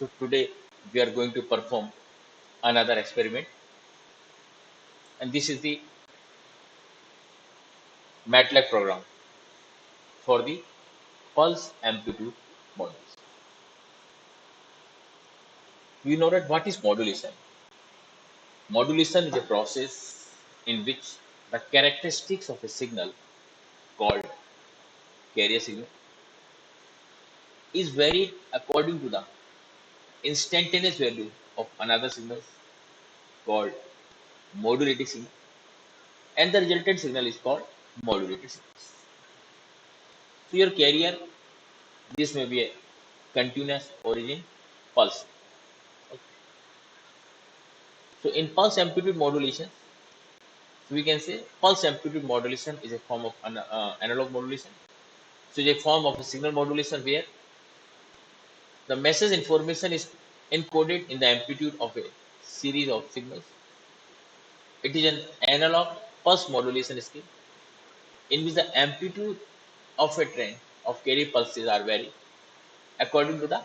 So today we are going to perform another experiment, and this is the MATLAB program for the pulse amplitude models. We know that what is modulation. Modulation is a process in which the characteristics of a signal called carrier signal is varied according to the instantaneous value of another signal called modulating signal, and the resultant signal is called modulated signal. So your carrier, this may be a continuous origin pulse. Okay. So in pulse amplitude modulation, so we can say pulse amplitude modulation is a form of analog modulation. So it's a form of a signal modulation where the message information is encoded in the amplitude of a series of signals. It is an analog pulse modulation scheme in which the amplitude of a trend of carrier pulses are varied according to the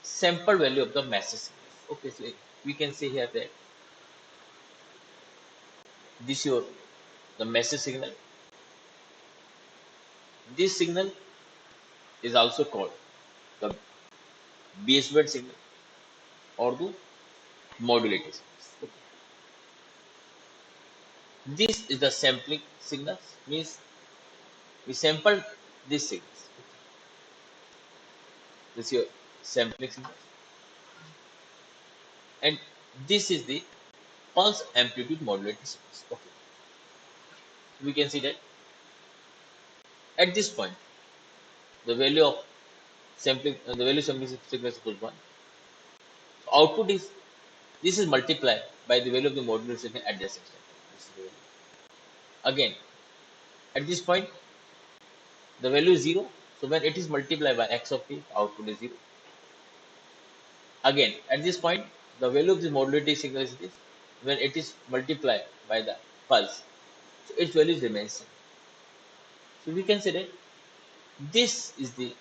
sample value of the message signals. Okay, so we can say here that this your the message signal. This signal is also called the baseband signal or the modulated signals. Okay. This is the sampling signals, means we sample these signals. This is your sampling signals, and this is the pulse amplitude modulated signals. Okay, we can see that at this point the value of sampling, the value sampling signal is equal to 1. So output is, this is multiplied by the value of the modulated signal at this extent. This is the value. Again, at this point the value is 0. So when it is multiplied by x of t, output is 0. Again, at this point, the value of the modulating signal is this. When it is multiplied by the pulse, so its value remains same. So we can say that this is the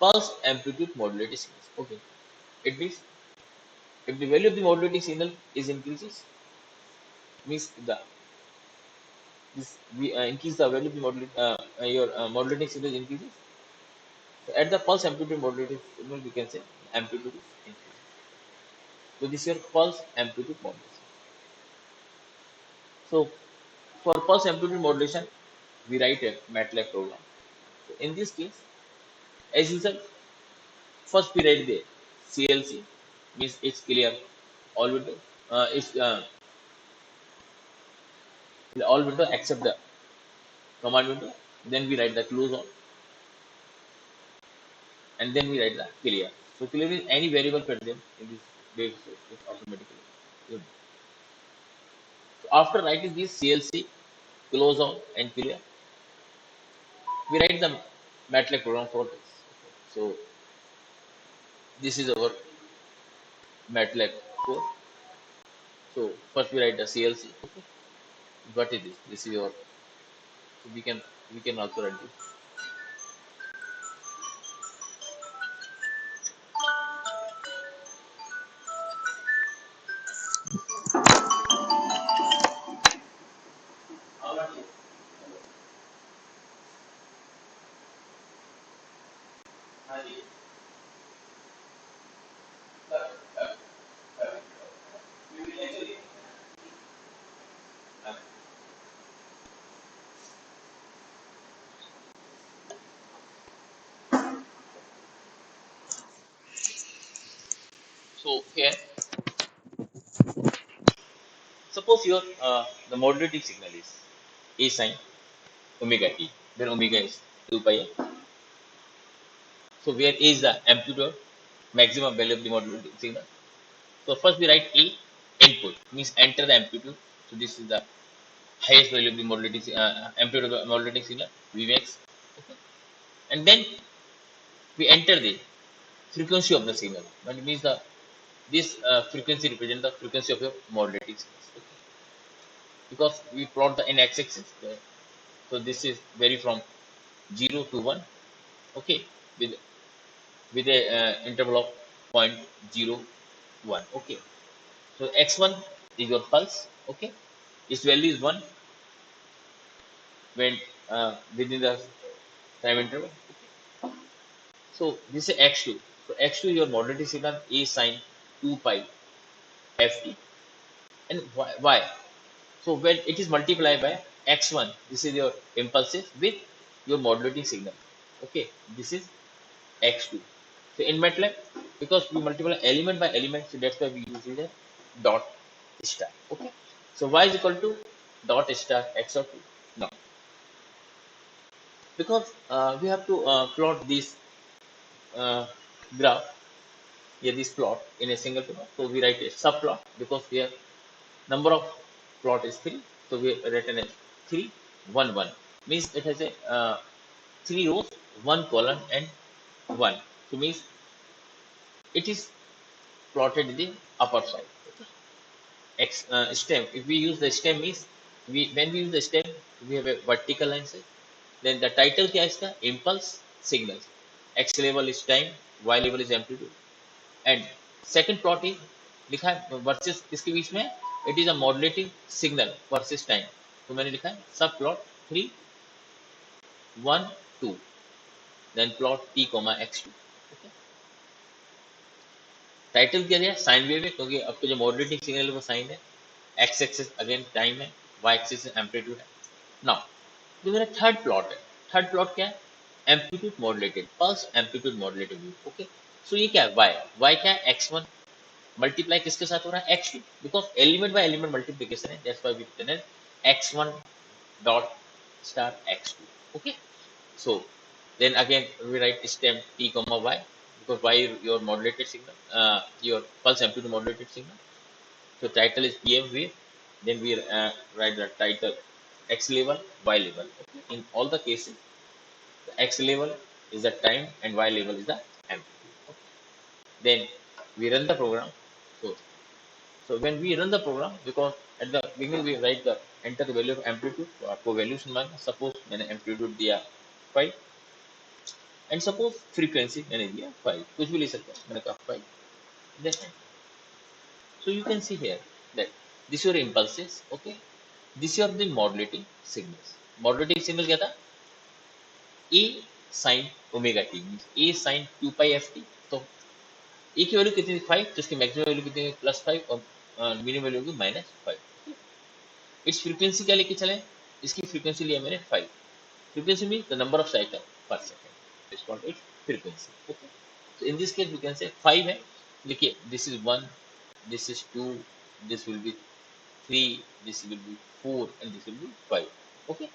pulse amplitude modulating signal. Okay, it means if the value of the modulating signal is increases, means the this we increase the value of the modulating signal increases. So at the pulse amplitude modulating signal, we can say amplitude is increases. So this is your pulse amplitude modulation. So for pulse amplitude modulation, we write a MATLAB program. So in this case, as usual, first we write the CLC, means it's clear all window. It's all window except the command window. Then we write the close all, and then we write the clear. So clear is any variable present in this base, so it's automatically good. So after writing this CLC, close all and clear, we write the MATLAB program for this. So this is our MATLAB code. So first we write the CLC. Okay. What is this? This is your. So we can also write this. So here, suppose your the modulating signal is A sine omega t, then omega is 2 pi m. So where A is the amplitude maximum value of the modulating signal. So first we write A input, means enter the amplitude. So this is the highest value of the amplitude of the modulating signal Vmax. Okay. And then we enter the frequency of the signal. But it means the this frequency represents the frequency of your modulating signal. Okay. Because we plot the in x-axis, so this is vary from 0 to 1. Okay, with with a interval of 0.01. Okay, so x1 is your pulse. Okay, its value is 1 when within the time interval. Okay. So this is x2. So x2 is your modulating signal a sine 2 pi ft. And why? So when it is multiplied by x1, this is your impulses with your modulating signal. Okay, this is x2. So in MATLAB, because we multiply element by element, so that's why we use the dot star. Okay, so y is equal to dot star x of 2. Now, because we have to plot this uh, graph, here this plot in a single plot, so we write a subplot because here number of plot is 3, so we written as 3 1 1, means it has a 3 rows, 1 column and 1, so means it is plotted in the upper side. Okay. Stem, if we use the stem means, when we use the stem, we have a vertical line set. Then the title क्या है इसका, impulse signals. X level is time, Y level is amplitude, and second plot is लिखा है versus किसके बीच में, it is a modulating signal versus time, तो मैंने लिखा है सब plot 3 1 2, then plot t x2. Title क्या दिया, साइन वेव है, क्योंकि आपको जो मॉड्यूलेटिंग सिग्नल है वो साइन है, एक्स एक्सिस अगेन टाइम है, वाई एक्सिस एम्पलीट्यूड है. नाउ जो मेरा थर्ड प्लॉट है, थर्ड प्लॉट क्या है, amplitude modulated pulse, amplitude modulated view. Okay, so ये क्या है, वाई, वाई क्या है, x1 मल्टीप्लाई किसके साथ हो रहा है, x2, because element by element multiplication है, that's why we written x1 dot star x2. Okay, so then again we write stem t comma y, because y your modulated signal, your pulse amplitude modulated signal. So title is pm wave, then we write the title x level, y level. Okay, in all the cases the x level is the time and y level is the amplitude. Okay. Then we run the program. So when we run the program, because at the beginning we write the enter the value of amplitude, तो आपको value सुनवाना, suppose मैंने amplitude दिया 5 and suppose frequency मैंने दिया 5, कुछ भी ले सकते हैं, मैंने कहा 5, then so you can see here that this your impulses. Okay, this your the modulating signals. Modulating signal क्या था, a sin omega t, means a sin 2 pi f t. तो a की वैल्यू कितनी थी 5, तो इसकी मैक्सिमम वैल्यू कितनी है +5 और मिनिमम वैल्यू होगी -5. इस फ्रीक्वेंसी क्या लेके चले, इसकी फ्रीक्वेंसी लिया मैंने 5. Frequency mean the number of cycle per second, it's called it frequency. Okay, so in this case we can say 5 है, देखिए this is 1, this is 2, this will be 3, this will be 4 and this will be 5. Okay,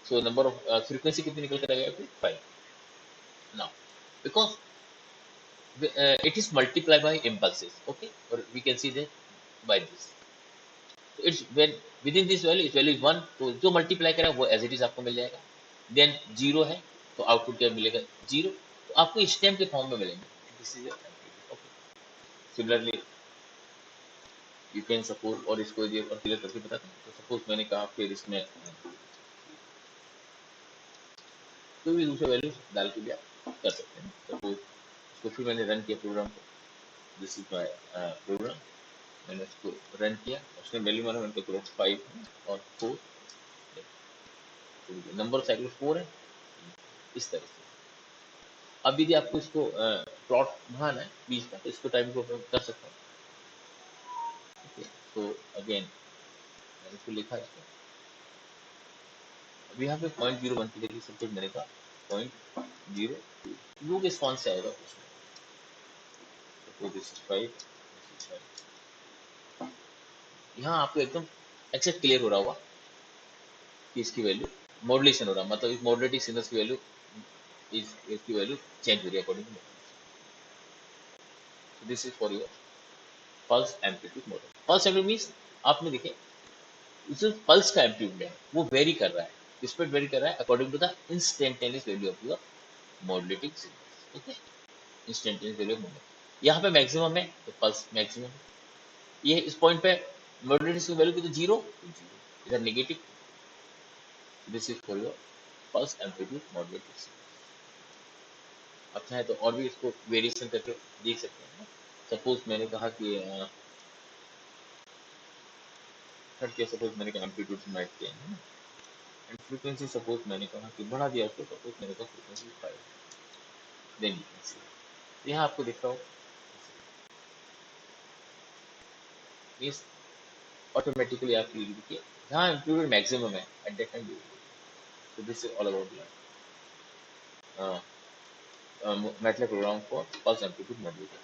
so number of frequency कितनी निकल कर आएगा, 5. now because it is multiplied by impulses. Okay, or we can see that by this, it's when with in this value, इस value is 1, तो जो multiply करेगा वो as it is आपको मिल जाएगा. देन 0 है तो आउटपुट क्या मिलेगा, 0, तो आपको स्टेम के फॉर्म में मिलेंगे. This is okay. Similarly you can suppose, और इसको ये और क्लियर करके बताता हूँ. तो सपोज मैंने कहा फिर इसमें कोई भी दूसरे वैल्यू डाल के भी आप कर सकते हैं. सपोज इसको फिर मैंने रन किया प्रोग्राम को, दिस इज माय प्रोग्राम, मैंने उसको रन किया, उसने वैल्यू माना, मैंने कहा 5 और 4, नंबर ऑफ साइकिल 4 है, इस तरह से. अब यदि आपको इसको प्लॉट बनाना है बीच का, तो इसको टाइम को कर सकते हैं. ओके, तो अगेन मैंने इसको लिखा, इसको अब यहाँ पे 0.01 की जगह सब कुछ मैंने कहा 0.02, लोग रिस्पॉन्स से आएगा उसमें. तो दिस इज 5, यहाँ आपको एकदम एक्सेप्ट क्लियर हो रहा होगा कि इसकी वैल्यू मॉड्यूलेशन हो रहा, मतलब इस मॉड्यूलेटिंग सिग्नल्स की वैल्यू इसकी वैल्यू चेंज हो रही है according to. This is for your pulse amplitude model. Pulse amplitude means आपने देखे जो पल्स का एम्पलीट्यूड है वो वेरी कर रहा है, स्पीड वेरी कर रहा है according to the instantaneous value of your modulating signal. Okay, instantaneous value of modulating, यहाँ पे मैक्सिमम है तो पल्स मैक्सिमम है, ये इस पॉइंट पे मॉड्यूलेटिंग सिग्नल वैल्यू कितनी, 0, इधर negative. This is for your pulse amplitude modulating signal. आप चाहे तो और भी इसको वेरिएशन करके देख सकते हैं। सपोज मैंने कहा कि थर्ड केस, सपोज मैंने कहा एम्पलीट्यूड से मैच किया है ना, एंड फ्रीक्वेंसी सपोज मैंने कहा कि बढ़ा दिया उसको, सपोज मैंने कहा frequency 5, then you can see यहाँ आपको दिख रहा हो इस ऑटोमेटिकली आप रीड देखिए जहाँ एम्पलीट्यूड मैक्सिमम है at that time. So this is all about the MATLAB program for pulse amplitude modulator.